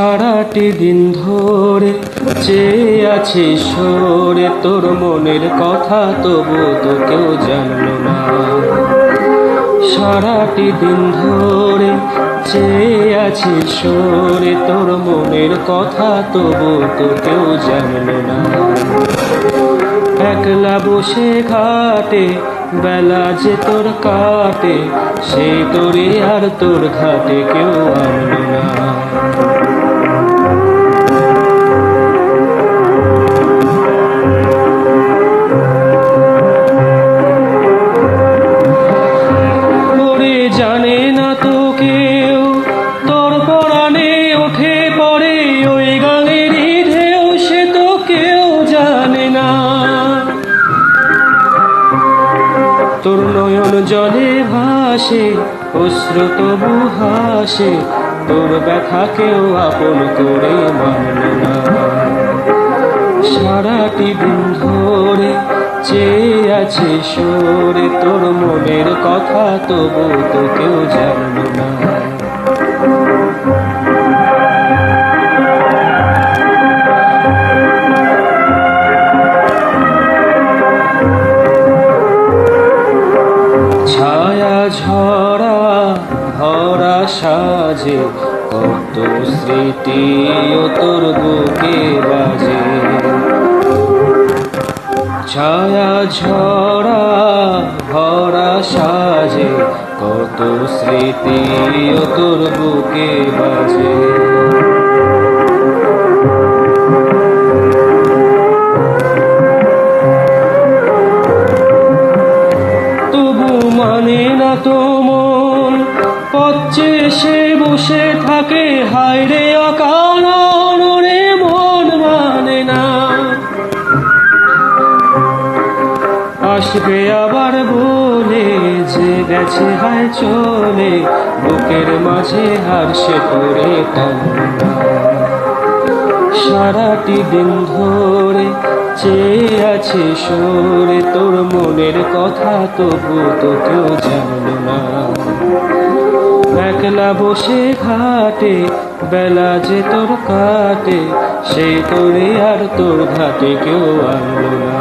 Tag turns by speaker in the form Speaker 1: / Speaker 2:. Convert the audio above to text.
Speaker 1: সারাটি দিন ধরে চেয়ে আছি সরে তোর মনের কথা, তবু তো কেউ জানলো না। সারাটি দিন ধরে চেয়ে আছি সরে তোর মনের কথা, তবু তো কেউ জানলো না। একলা বসে ঘাটে বেলা যে তোর কাটে, সেই তোরে আর তোর ঘাটে কেউ আনলো না। জানে না তো কেউ তোর পরাণে ওঠে পড়ে ওই গানের ঢেউ, সে তো কেউ জানে না। তোর নয়ন জলে ভাসে অশ্রু তবু হাসে, তোর ব্যথা কেউ আপন করে মানল না। সারাটি দিন ধরে চেয়ে আছে সরে তোর মনের কথা, তবু তো কেউ জানলো না। ছায়া ঝরা ভরা সাজে কত স্মৃতি ও তোর বুকে বাজে। ছায়া ঝরা ভরা সাজে কত স্মৃতি ও তোর বুকে বাজে। তবু মানে না তো মন, পথে সে বসে থাকে, হায় রে অকারণ রে মন মানে না। আসবে আবার বলে যে গেছে হায় চলে, বুকের মাঝে হার সে তোরে টানা। সারাটি দিন ধরে চেয়ে আছে সরে তোর মনের কথা, তবু তো কেউ জানলো না। একলা বসে ঘাটে বেলা যে তোর কাটে, সেই তোরে আর তোর ঘাটে কেউ আনলো না।